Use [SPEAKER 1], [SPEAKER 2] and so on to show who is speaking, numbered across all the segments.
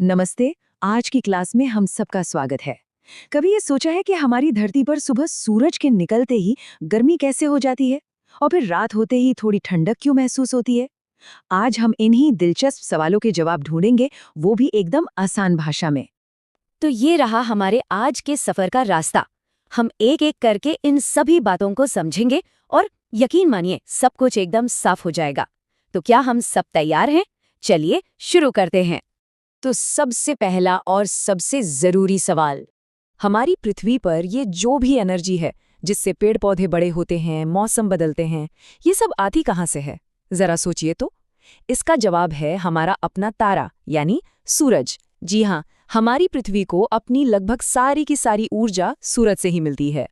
[SPEAKER 1] नमस्ते। आज की क्लास में हम सबका स्वागत है। कभी ये सोचा है कि हमारी धरती पर सुबह सूरज के निकलते ही गर्मी कैसे हो जाती है और फिर रात होते ही थोड़ी ठंडक क्यों महसूस होती है? आज हम इन्हीं दिलचस्प सवालों के जवाब ढूंढेंगे, वो भी एकदम आसान भाषा में।
[SPEAKER 2] तो ये रहा हमारे आज के सफर का रास्ता। हम एक एक करके इन सभी बातों को समझेंगे और यकीन मानिए सब कुछ एकदम साफ हो जाएगा। तो क्या हम सब तैयार हैं? चलिए शुरू करते हैं। तो सबसे पहला और सबसे जरूरी सवाल, हमारी पृथ्वी पर ये जो भी एनर्जी है जिससे पेड़ पौधे बड़े होते हैं, मौसम बदलते हैं, ये सब आती कहाँ से है? जरा सोचिए तो। इसका जवाब है हमारा अपना तारा यानी सूरज। जी हाँ, हमारी पृथ्वी को अपनी लगभग सारी की सारी ऊर्जा सूरज से ही मिलती है।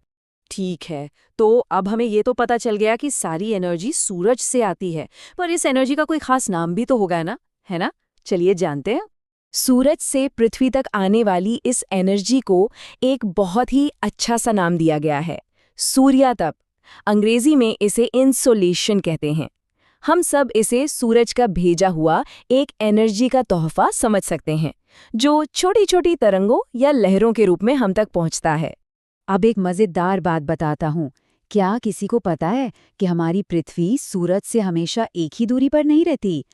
[SPEAKER 2] ठीक है, तो अब हमें ये तो पता चल गया कि सारी एनर्जी सूरज से आती है, पर इस एनर्जी का कोई खास नाम भी तो होगा ना, है ना? चलिए जानते हैं। सूरज से पृथ्वी तक आने वाली इस एनर्जी को एक बहुत ही अच्छा सा नाम दिया गया है, सूर्यातप। अंग्रेजी में इसे इंसोलेशन कहते हैं। हम सब इसे सूरज का भेजा हुआ एक एनर्जी का तोहफा समझ सकते हैं, जो छोटी छोटी तरंगों या लहरों के रूप में हम तक पहुंचता है।
[SPEAKER 3] अब एक मजेदार बात बताता हूँ। क्या किसी को पता है कि हमारी पृथ्वी सूरज से हमेशा एक ही दूरी पर नहीं रहती?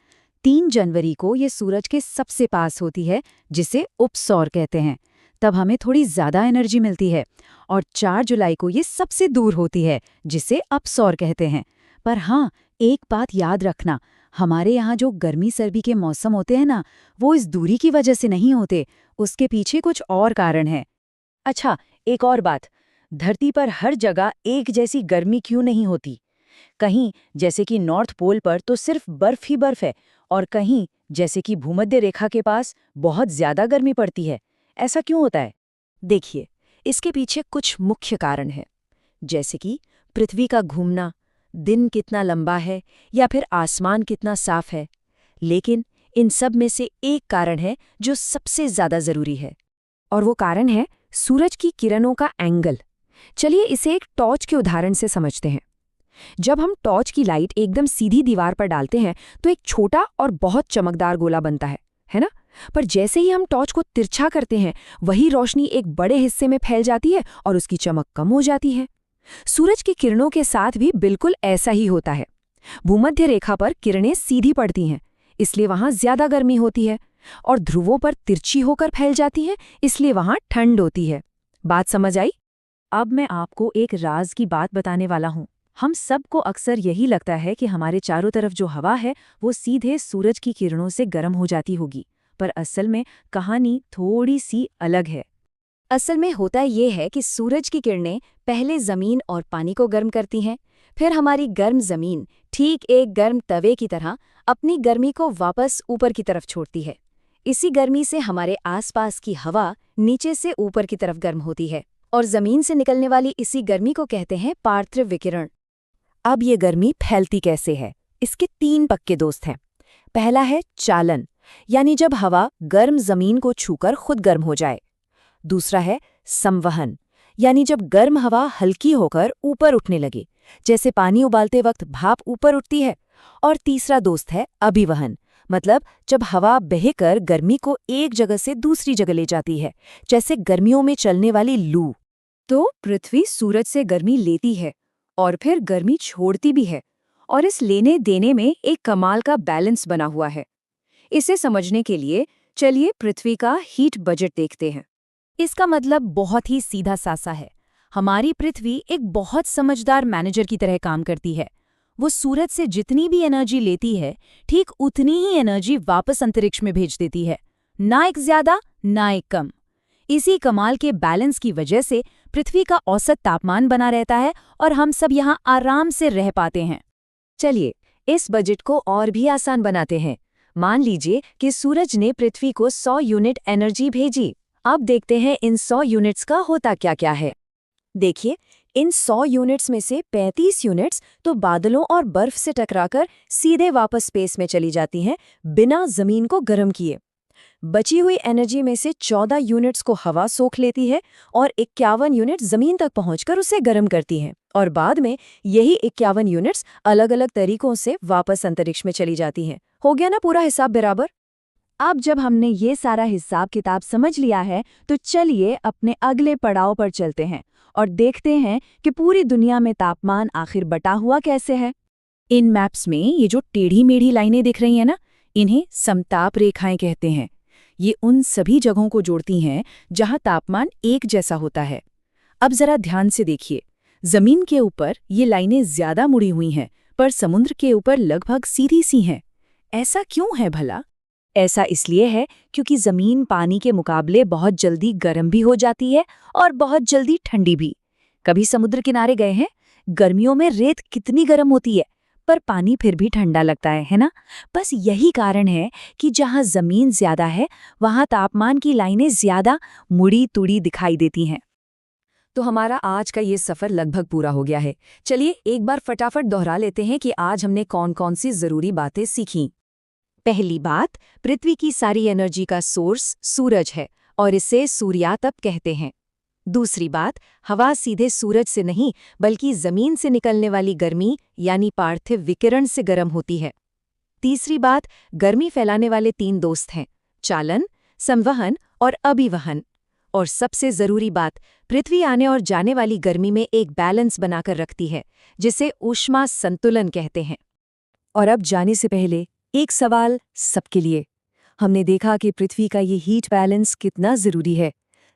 [SPEAKER 3] 3 जनवरी को ये सूरज के सबसे पास होती है, जिसे उपसौर कहते हैं। तब हमें थोड़ी ज्यादा एनर्जी मिलती है। और 4 जुलाई को ये सबसे दूर होती है, जिसे अपसौर कहते हैं। पर हाँ, एक बात याद रखना, हमारे यहाँ जो गर्मी सर्दी के मौसम होते हैं ना, वो इस दूरी की वजह से नहीं होते। उसके पीछे कुछ और कारण है।
[SPEAKER 1] अच्छा, एक और बात, धरती पर हर जगह एक जैसी गर्मी क्यों नहीं होती? कहीं जैसे कि नॉर्थ पोल पर तो सिर्फ बर्फ ही बर्फ है, और कहीं जैसे कि भूमध्य रेखा के पास बहुत ज्यादा गर्मी पड़ती है। ऐसा क्यों होता है?
[SPEAKER 2] देखिए, इसके पीछे कुछ मुख्य कारण हैं, जैसे कि पृथ्वी का घूमना, दिन कितना लंबा है या फिर आसमान कितना साफ है। लेकिन इन सब में से एक कारण है जो सबसे ज्यादा जरूरी है, और वो कारण है सूरज की किरणों का एंगल। चलिए इसे एक टॉर्च के उदाहरण से समझते हैं। जब हम टॉर्च की लाइट एकदम सीधी दीवार पर डालते हैं तो एक छोटा और बहुत चमकदार गोला बनता है ना? पर जैसे ही हम टॉर्च को तिरछा करते हैं, वही रोशनी एक बड़े हिस्से में फैल जाती है और उसकी चमक कम हो जाती है। सूरज की किरणों के साथ भी बिल्कुल ऐसा ही होता है। भूमध्य रेखा पर किरणें सीधी पड़ती हैं, इसलिए वहां ज्यादा गर्मी होती है, और ध्रुवों पर तिरछी होकर फैल जाती हैं, इसलिए वहां ठंड होती है। बात समझ आई?
[SPEAKER 1] अब मैं आपको एक राज की बात बताने वाला हूँ। हम सबको अक्सर यही लगता है कि हमारे चारों तरफ जो हवा है वो सीधे सूरज की किरणों से गर्म हो जाती होगी, पर असल में कहानी थोड़ी सी अलग है।
[SPEAKER 2] असल में होता ये है कि सूरज की किरणें पहले जमीन और पानी को गर्म करती हैं, फिर हमारी गर्म जमीन ठीक एक गर्म तवे की तरह अपनी गर्मी को वापस ऊपर की तरफ छोड़ती है। इसी गर्मी से हमारे आसपास की हवा नीचे से ऊपर की तरफ गर्म होती है, और जमीन से निकलने वाली इसी गर्मी को कहते हैं पार्थिव विकिरण। अब ये गर्मी फैलती कैसे है? इसके 3 पक्के दोस्त हैं। पहला है चालन, यानी जब हवा गर्म जमीन को छूकर खुद गर्म हो जाए। दूसरा है संवहन, यानी जब गर्म हवा हल्की होकर ऊपर उठने लगे, जैसे पानी उबालते वक्त भाप ऊपर उठती है। और तीसरा दोस्त है अभिवहन, मतलब जब हवा बहकर गर्मी को एक जगह से दूसरी जगह ले जाती है, जैसे गर्मियों में चलने वाली लू।
[SPEAKER 3] तो पृथ्वी सूरज से गर्मी लेती है और फिर गर्मी छोड़ती भी है, और इस लेने देने में एक कमाल का बैलेंस बना हुआ है। इसे समझने के लिए चलिए पृथ्वी का हीट बजट देखते हैं।
[SPEAKER 2] इसका मतलब बहुत ही सीधा साधा है। हमारी पृथ्वी एक बहुत समझदार मैनेजर की तरह काम करती है। वो सूरज से जितनी भी एनर्जी लेती है, ठीक उतनी ही एनर्जी वापस अंतरिक्ष में भेज देती है, ना एक ज्यादा ना एक कम। इसी कमाल के बैलेंस की वजह से पृथ्वी का औसत तापमान बना रहता है और हम सब यहाँ आराम से रह पाते हैं।
[SPEAKER 1] चलिए इस बजट को और भी आसान बनाते हैं। मान लीजिए कि सूरज ने पृथ्वी को 100 यूनिट एनर्जी भेजी। अब देखते हैं इन 100 यूनिट्स का होता क्या क्या है। देखिए, इन 100 यूनिट्स में से 35 यूनिट्स तो बादलों और बर्फ से टकराकर सीधे वापस स्पेस में चली जाती हैं, बिना जमीन को गर्म किए। बची हुई एनर्जी में से 14 यूनिट्स को हवा सोख लेती है और 51 यूनिट जमीन तक पहुंचकर उसे गर्म करती हैं, और बाद में यही 51 यूनिट्स अलग अलग तरीकों से वापस अंतरिक्ष में चली जाती हैं। हो गया ना पूरा हिसाब बराबर?
[SPEAKER 3] अब जब हमने ये सारा हिसाब किताब समझ लिया है तो चलिए अपने अगले पड़ाव पर चलते हैं और देखते हैं कि पूरी दुनिया में तापमान आखिर बटा हुआ कैसे है।
[SPEAKER 2] इन मैप्स में ये जो टेढ़ी मेढ़ी लाइनें दिख रही हैं ना, इन्हें समताप रेखाएं कहते हैं। ये उन सभी जगहों को जोड़ती हैं जहां तापमान एक जैसा होता है। अब जरा ध्यान से देखिए, जमीन के ऊपर ये लाइनें ज्यादा मुड़ी हुई हैं, पर समुद्र के ऊपर लगभग सीधी सी हैं। ऐसा क्यों है भला?
[SPEAKER 1] ऐसा इसलिए है क्योंकि जमीन पानी के मुकाबले बहुत जल्दी गर्म भी हो जाती है और बहुत जल्दी ठंडी भी। कभी समुद्र किनारे गए हैं? गर्मियों में रेत कितनी गर्म होती है, पर पानी फिर भी ठंडा लगता है ना? बस यही कारण है कि जहां जमीन ज्यादा है वहां तापमान की लाइनें ज्यादा मुड़ी तुड़ी दिखाई देती हैं। तो हमारा आज का ये सफर लगभग पूरा हो गया है। चलिए एक बार फटाफट दोहरा लेते हैं कि आज हमने कौन कौन सी जरूरी बातें सीखी। पहली बात, पृथ्वी की सारी एनर्जी का सोर्स सूरज है और इसे सूर्यातप कहते हैं। दूसरी बात, हवा सीधे सूरज से नहीं बल्कि जमीन से निकलने वाली गर्मी यानी पार्थिव विकिरण से गर्म होती है। तीसरी बात, गर्मी फैलाने वाले 3 दोस्त हैं, चालन, संवहन और अभिवहन। और सबसे जरूरी बात, पृथ्वी आने और जाने वाली गर्मी में एक बैलेंस बनाकर रखती है जिसे ऊष्मा संतुलन कहते हैं। और अब जाने से पहले एक सवाल सबके लिए। हमने देखा कि पृथ्वी का ये हीट बैलेंस कितना जरूरी है।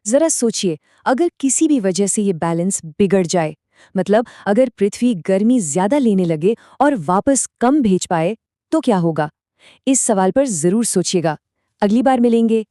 [SPEAKER 1] जरा सोचिए, अगर किसी भी वजह से ये बैलेंस बिगड़ जाए, मतलब अगर पृथ्वी गर्मी ज्यादा लेने लगे और वापस कम भेज पाए, तो क्या होगा? इस सवाल पर जरूर सोचिएगा। अगली बार मिलेंगे